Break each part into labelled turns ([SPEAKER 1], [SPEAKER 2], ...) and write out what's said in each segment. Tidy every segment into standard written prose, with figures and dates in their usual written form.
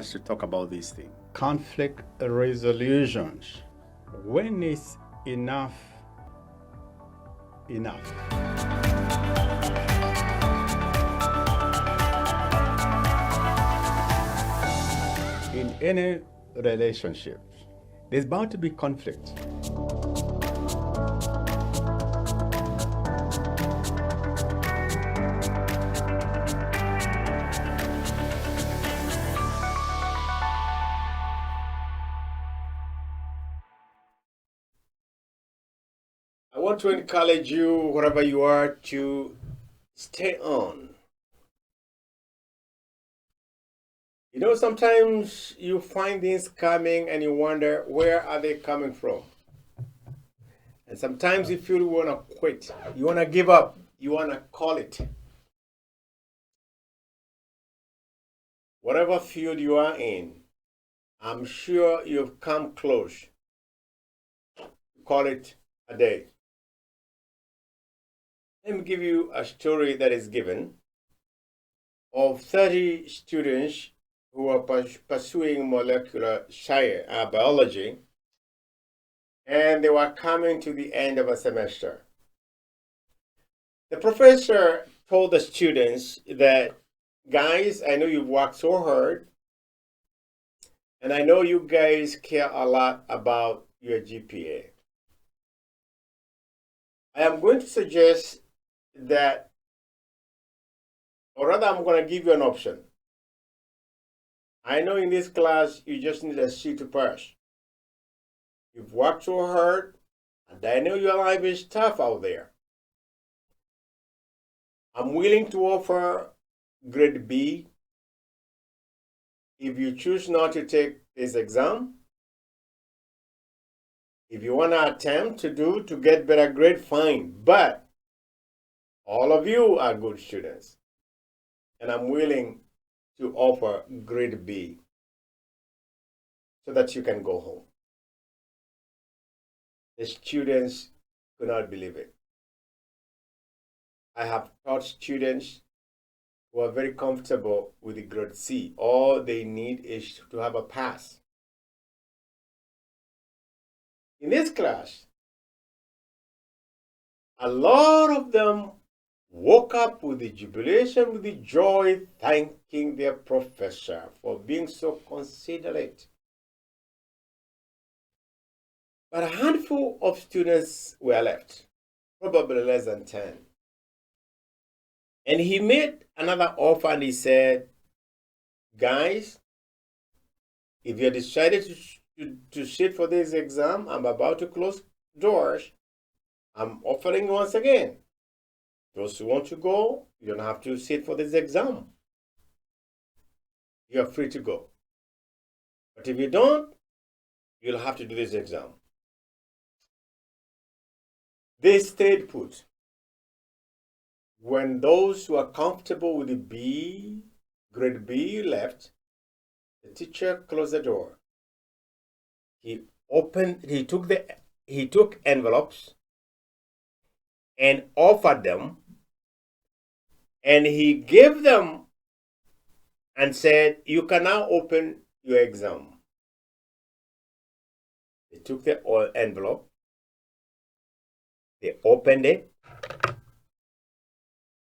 [SPEAKER 1] chance to talk about these things. Conflict resolutions. When is enough enough? In any relationship, there's bound to be conflict. I want to encourage you, wherever you are, to stay on. You know, sometimes you find things coming and you wonder, where are they coming from? And sometimes you feel you want to quit, you want to give up, you want to call it. Whatever field you are in, I'm sure you've come close to call it a day. Let me give you a story that is given of 30 students who are pursuing molecular biology, and they were coming to the end of a semester. The professor told the students that, guys, I know you've worked so hard, and I know you guys care a lot about your GPA. I am going to suggest that, or rather, I'm going to give you an option. I know in this class, you just need a C to pass. You've worked so hard, and I know your life is tough out there. I'm willing to offer grade B if you choose not to take this exam. If you want to attempt to get better grade, fine. But all of you are good students, and I'm willing to offer grade B so that you can go home. The students could not believe it. I have taught students who are very comfortable with the grade C. All they need is to have a pass. In this class, a lot of them woke up with the jubilation, with the joy, thanking their professor for being so considerate. But a handful of students were left, probably less than 10. And he made another offer and he said, guys, if you decided to sit for this exam, I'm about to close doors. I'm offering once again. Those who want to go, you don't have to sit for this exam. You are free to go. But if you don't, you'll have to do this exam. They stayed put. When those who are comfortable with the grade B left, the teacher closed the door. He took envelopes and offered them, and he gave them and said, you can now open your exam. They took the envelope, they opened it,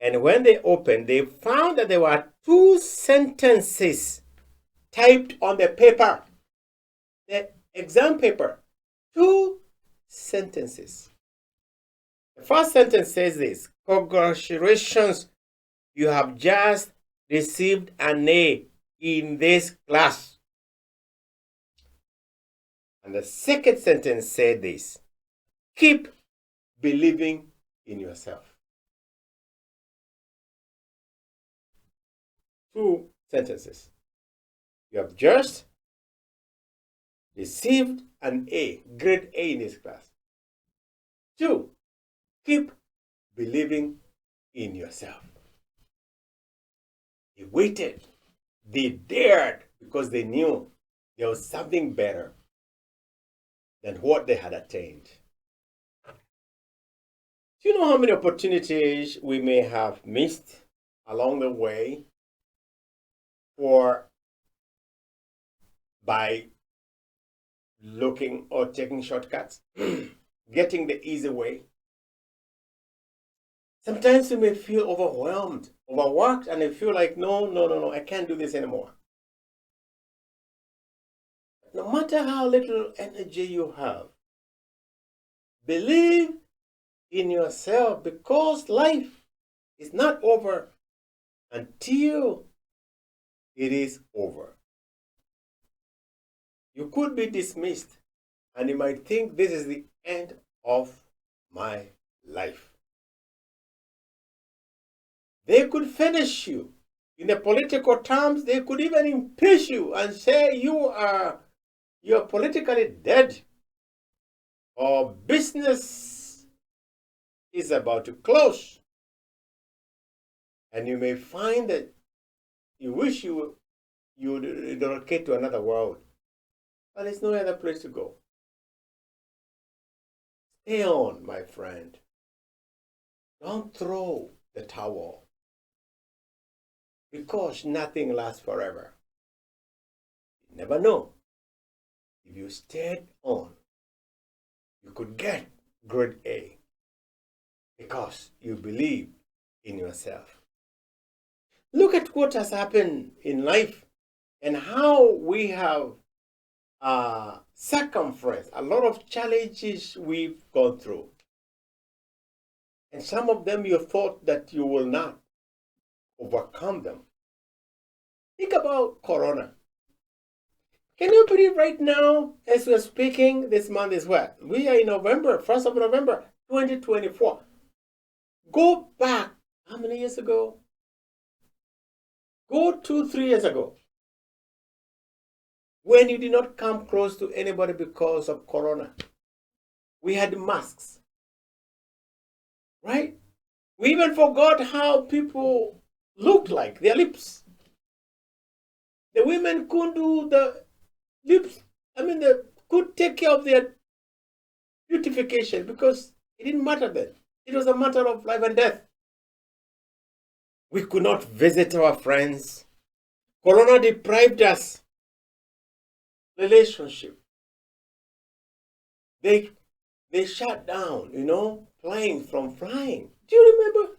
[SPEAKER 1] and when they opened, they found that there were 2 sentences typed on the paper, the exam paper. 2 sentences. The first sentence says this: congratulations, you have just received an A in this class. And the second sentence said this: keep believing in yourself. 2 sentences. You have just received an A, grade A in this class. 2, keep believing in yourself. They waited. They dared because they knew there was something better than what they had attained. Do you know how many opportunities we may have missed along the way for by looking or taking shortcuts, getting the easy way. Sometimes you may feel overwhelmed, overworked, and you feel like, no, I can't do this anymore. No matter how little energy you have, believe in yourself, because life is not over until it is over. You could be dismissed, and you might think this is the end of my life. They could finish you. In the political terms, they could even impeach you and say you're politically dead, or business is about to close. And you may find that you wish you would relocate to another world, but there's no other place to go. Stay on, my friend. Don't throw the towel, because nothing lasts forever. You never know. If you stayed on, you could get grade A, because you believe in yourself. Look at what has happened in life and how we have circumferenced a lot of challenges we've gone through. And some of them you thought that you will not overcome them. Think about Corona. Can you believe right now, as we're speaking, this month is what? We are in November, 1st of November, 2024. Go back, how many years ago? Go 2-3 years ago, when you did not come close to anybody because of Corona. We had masks, right? We even forgot how people looked like, their lips. The women couldn't do the lips. They could take care of their beautification, because it didn't matter then. It was a matter of life and death. We could not visit our friends. Corona deprived us relationship. They shut down, planes from flying. Do you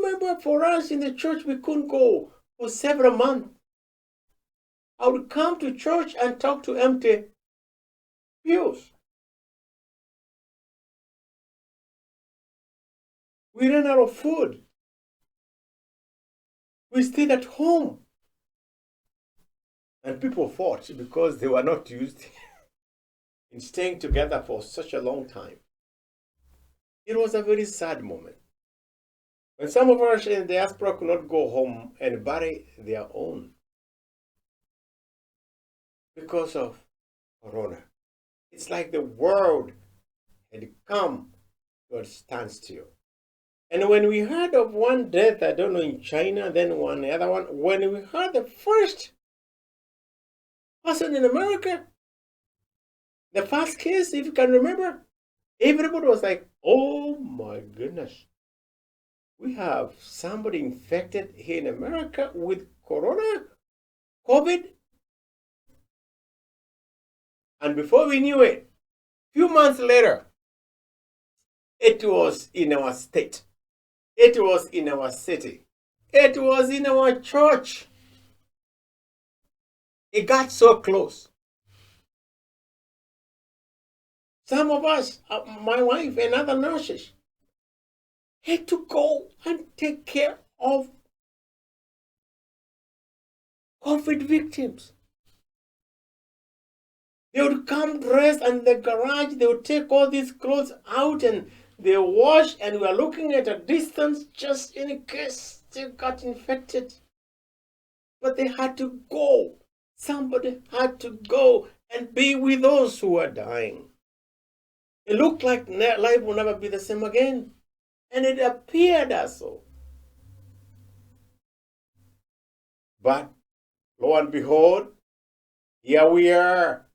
[SPEAKER 1] remember for us in the church, we couldn't go for several months. I would come to church and talk to empty pews. We ran out of food. We stayed at home. And people fought because they were not used in staying together for such a long time. It was a very sad moment. When some of us in the diaspora could not go home and bury their own because of Corona. It's like the world had come to a standstill. And when we heard of one death, I don't know, in China, then one other one, when we heard the first person in America, the first case, if you can remember, everybody was like, oh my goodness, we have somebody infected here in America with COVID. And before we knew it, a few months later, it was in our state. It was in our city. It was in our church. It got so close. Some of us, my wife and other nurses, had to go and take care of COVID victims. They would come dressed in the garage, they would take all these clothes out and they wash, and we are looking at a distance just in case they got infected. But they had to go. Somebody had to go and be with those who are dying. It looked like life will never be the same again. And it appeared as so. But lo and behold, here we are.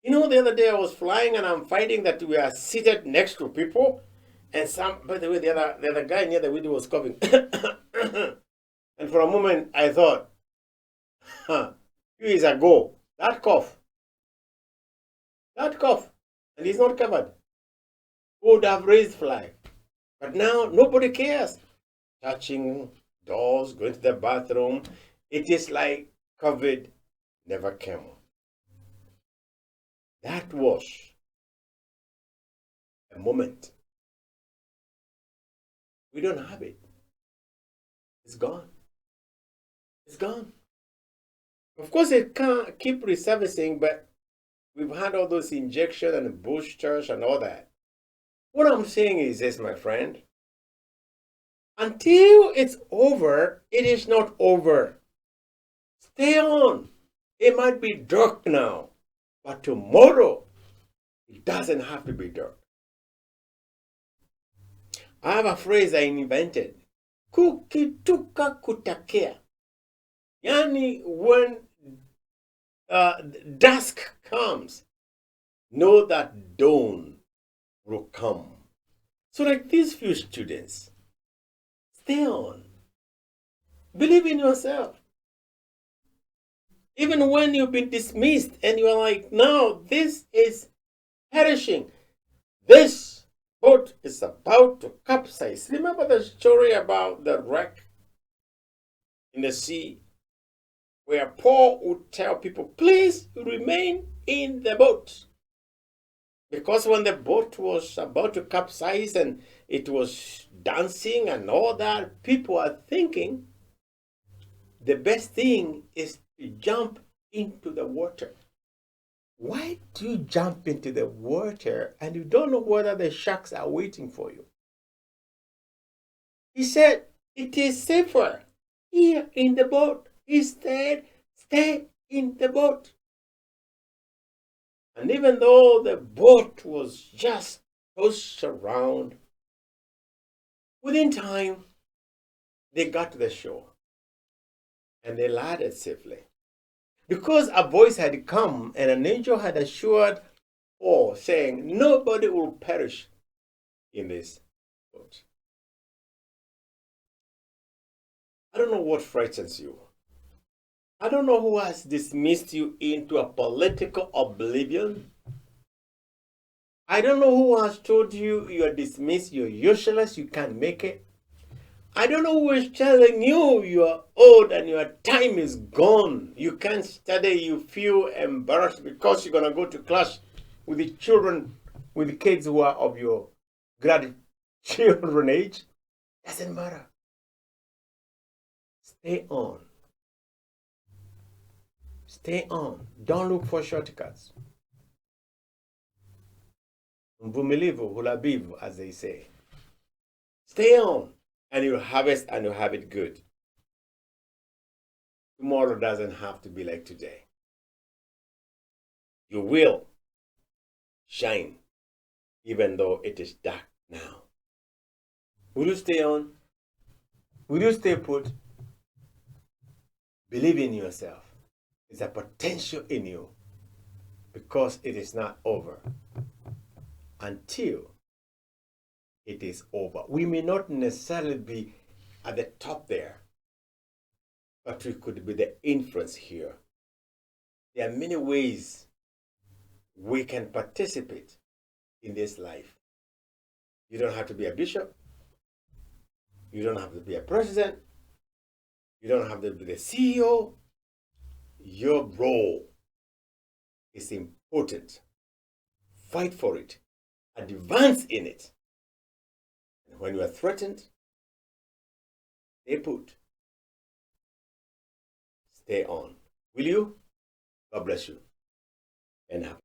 [SPEAKER 1] The other day I was flying and I'm finding that we are seated next to people. And by the way, the other guy near the window was coughing. And for a moment I thought, few years ago, that cough, and it's not covered, would have raised flag. But now nobody cares. Touching doors, going to the bathroom, it is like COVID never came. That was a moment. We don't have it. It's gone. It's gone. Of course, it can't keep resurfacing, but we've had all those injections and boosters and all that. What I'm saying is this, my friend. Until it's over, it is not over. Stay on. It might be dark now, but tomorrow, it doesn't have to be dark. I have a phrase I invented. Kukituka kutakea. Yani, when dusk comes, know that dawn will come. So like these few students, stay on. Believe in yourself. Even when you've been dismissed and you're like, no, this is perishing. This boat is about to capsize. Remember the story about the wreck in the sea where Paul would tell people, please remain in the boat. Because when the boat was about to capsize and it was dancing and all that, people are thinking the best thing is to jump into the water. Why do you jump into the water and you don't know whether the sharks are waiting for you? He said, it is safer here in the boat. Instead, stay in the boat. And even though the boat was just tossed around, within time, they got to the shore and they landed safely. Because a voice had come and an angel had assured Paul, saying, nobody will perish in this boat. I don't know what frightens you. I don't know who has dismissed you into a political oblivion. I don't know who has told you you're dismissed, you're useless, you can't make it. I don't know who is telling you you're old and your time is gone. You can't study, you feel embarrassed because you're going to go to class with the children, with the kids who are of your grandchildren age. Doesn't matter. Stay on. Stay on. Don't look for shortcuts. Mvumilivu hulabivu, as they say. Stay on, and you'll harvest and you'll have it good. Tomorrow doesn't have to be like today. You will shine, even though it is dark now. Will you stay on? Will you stay put? Believe in yourself. There's a potential in you because it is not over until it is over. We may not necessarily be at the top there, but we could be the influence here. There are many ways we can participate in this life. You don't have to be a bishop. You don't have to be a president. You don't have to be the CEO. Your role is important. Fight for it. Advance in it. And when you are threatened, stay put. Stay on. Will you? God bless you. And have